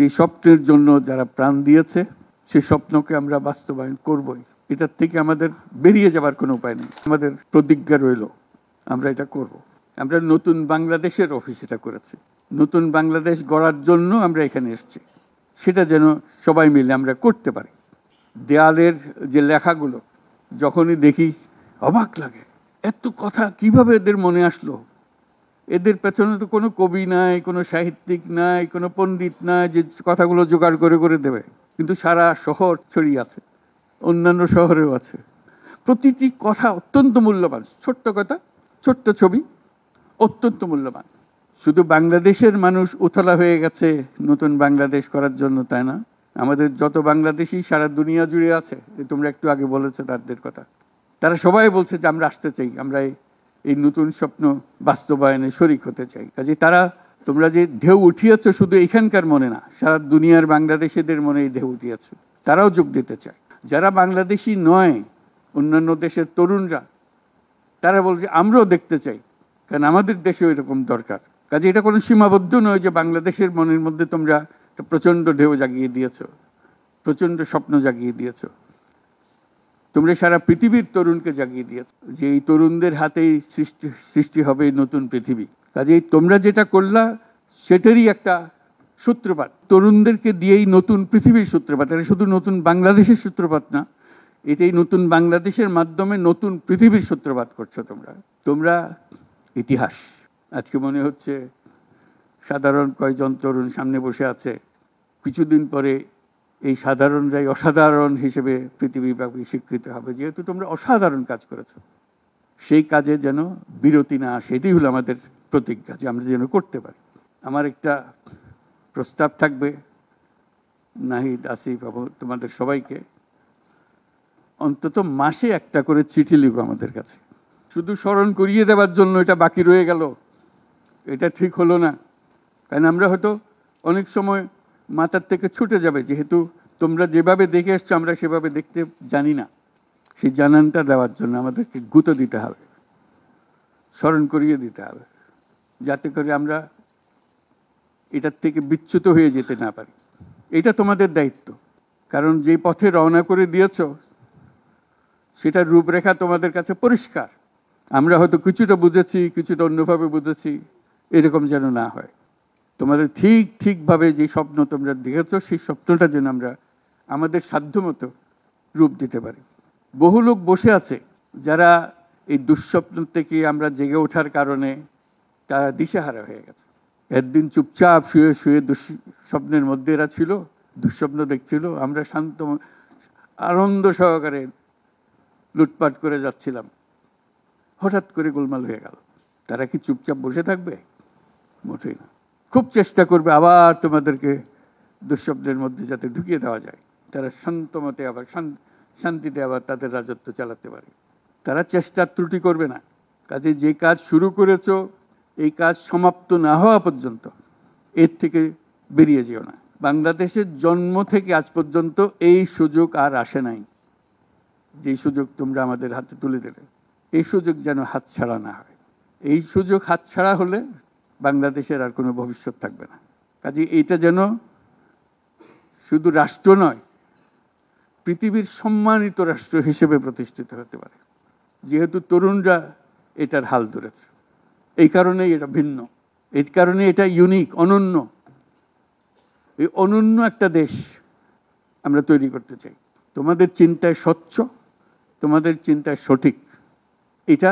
যে স্বপ্নের জন্য যারা প্রাণ দিয়েছে সেই স্বপ্নকে আমরা বাস্তবায়ন করবই। এটার থেকে আমাদের বেরিয়ে যাবার কোনো উপায় নেই। আমাদের প্রতিজ্ঞা রইল আমরা এটা করব। আমরা নতুন বাংলাদেশের অফিস এটা করেছি। নতুন বাংলাদেশ গড়ার জন্য আমরা এখানে এসেছি, সেটা যেন সবাই মিলে আমরা করতে পারি। দেয়ালের যে লেখাগুলো যখনই দেখি অবাক লাগে, এত কথা কিভাবে এদের মনে আসলো। এদের পেছনে তো কোনো কবি নাই, কোনো সাহিত্যিক নাই, কোনো পণ্ডিত নাই যে কথাগুলো জোগাড় করে করে দেবে, কিন্তু সারা শহর ছড়িয়ে আছে, অন্যান্য শহরেও আছে। প্রতিটি কথা অত্যন্ত মূল্যবান, ছোট্ট কথা, ছোট্ট ছবি, অত্যন্ত মূল্যবান। শুধু বাংলাদেশের মানুষ উতলা হয়ে গেছে নতুন বাংলাদেশ করার জন্য, তাই না? আমাদের যত বাংলাদেশি সারা দুনিয়া জুড়ে আছে, তোমরা একটু আগে বলেছো তাদের কথা, তারা সবাই বলছে যে আমরা আসতে চাই, আমরা এই নতুন স্বপ্ন বাস্তবায়নে শরিক হতে চাই। কাজে তারা, তোমরা যে ঢেউ উঠিয়েছ শুধু এখানকার মনে না, সারা দুনিয়ার বাংলাদেশিদের মনে এই ঢেউ উঠিয়েছে, তারাও যোগ দিতে চায়। যারা বাংলাদেশি নয়, অন্যান্য দেশের তরুণরা, তারা বলছে আমরাও দেখতে চাই, কারণ আমাদের দেশেও এরকম দরকার। কাজে এটা কোনো সীমাবদ্ধ নয় যে বাংলাদেশের মনের মধ্যে তোমরা প্রচন্ড ঢেউ জাগিয়ে দিয়েছ, প্রচন্ড স্বপ্ন জাগিয়ে দিয়েছ। তোমরা সারা পৃথিবীর তরুণকে জাগিয়ে দিয়েছ যে এই তরুণদের হাতেই সৃষ্টি হবে নতুন পৃথিবী। কাজেই তোমরা যেটা করলা সেটারই একটা সূত্রপাত, তরুণদেরকে দিয়েই নতুন পৃথিবীর সূত্রপাত। এটা শুধু নতুন বাংলাদেশের সূত্রপাত না, এটাই নতুন বাংলাদেশের মাধ্যমে নতুন পৃথিবীর সূত্রপাত করছো তোমরা। তোমরা ইতিহাস। আজকে মনে হচ্ছে সাধারণ কয়েকজন তরুণ সামনে বসে আছে, কিছুদিন পরে এই সাধারণরাই অসাধারণ হিসেবে পৃথিবীব্যাপী স্বীকৃত হবে, যেহেতু তোমরা অসাধারণ কাজ করেছো। সেই কাজে যেন বিরতি না আসে, এটাই হলো আমাদের প্রতিজ্ঞা, যে আমরা যেন করতে পারি। আমার একটা প্রস্তাব থাকবে, নাহিদ, আসিফ, তোমাদের সবাইকে অন্তত মাসে একটা করে চিঠি লিখো আমাদের কাছে। শুধু স্মরণ করিয়ে দেওয়ার জন্য এটা বাকি রয়ে গেল, এটা ঠিক হলো না। কারণ আমরা হয়তো অনেক সময় মাথার থেকে ছুটে যাবে, যেহেতু তোমরা যেভাবে দেখে এসছো আমরা সেভাবে দেখতে জানি না। সেই জানানটা দেওয়ার জন্য আমাদেরকে গুঁতো দিতে হবে, স্মরণ করিয়ে দিতে হবে, যাতে করে আমরা এটার থেকে বিচ্যুত হয়ে যেতে না পারি। এটা তোমাদের দায়িত্ব, কারণ যে পথে রওনা করে দিয়েছ সেটার রূপরেখা তোমাদের কাছে পরিষ্কার। আমরা হয়তো কিছুটা বুঝেছি, কিছুটা অন্যভাবে বুঝেছি, এরকম যেন না হয়। তোমাদের ঠিকভাবে যে স্বপ্ন তোমরা দেখেছ সেই স্বপ্নটা যেন আমরা আমাদের সাধ্যমতো রূপ দিতে পারি। বহু লোক বসে আছে যারা এই দুঃস্বপ্ন থেকে আমরা জেগে ওঠার কারণে তারা দিশেহারা হয়ে গেছে। একদিন চুপচাপ শুয়ে শুয়ে দুঃস্বপ্নের মধ্যে এরা ছিল, দুঃস্বপ্ন দেখছিল, আমরা শান্ত আনন্দ সহকারে লুটপাট করে যাচ্ছিলাম, হঠাৎ করে গোলমাল হয়ে গেল। তারা কি চুপচাপ বসে থাকবে? মোটেই না। খুব চেষ্টা করবে আবার তোমাদেরকে দুঃস্বপ্নের মধ্যে যাতে ঢুকিয়ে দেওয়া যায়, তারা শান্তমতে আবার শান্তিতে আবার তাদের রাজত্ব চালাতে পারে। তারা চেষ্টার ত্রুটি করবে না। কাজে যে কাজ শুরু করেছো এই কাজ সমাপ্ত না হওয়া পর্যন্ত এর থেকে বেরিয়ে যেও না। বাংলাদেশের জন্ম থেকে আজ পর্যন্ত এই সুযোগ আর আসে নাই, যে সুযোগ তোমরা আমাদের হাতে তুলে দেবে। এই সুযোগ যেন হাতছাড়া না হয়। এই সুযোগ হাতছাড়া হলে বাংলাদেশের আর কোনো ভবিষ্যৎ থাকবে না। কাজে এইটা যেন শুধু রাষ্ট্র নয়, পৃথিবীর সম্মানিত রাষ্ট্র হিসেবে প্রতিষ্ঠিত হতে পারে, যেহেতু তরুণরা এটার হাল ধরেছে। এই কারণেই এটা ভিন্ন, এই কারণে এটা ইউনিক, অনন্য। এই অনন্য একটা দেশ আমরা তৈরি করতে চাই। তোমাদের চিন্তায় স্বচ্ছ, তোমাদের চিন্তায় সঠিক, এটা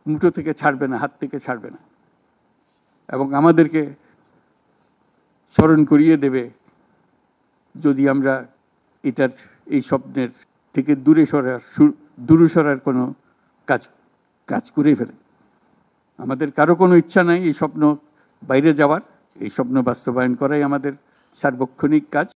মুঠো থেকে ছাড়বে না, হাত থেকে ছাড়বে না, এবং আমাদেরকে স্মরণ করিয়ে দেবে যদি আমরা এটার এই স্বপ্নের থেকে দূরে সরার কোনো কাজ করে ফেলে। আমাদের কারো কোনো ইচ্ছা নাই এই স্বপ্ন বাইরে যাওয়ার, এই স্বপ্ন বাস্তবায়ন করাই আমাদের সার্বক্ষণিক কাজ।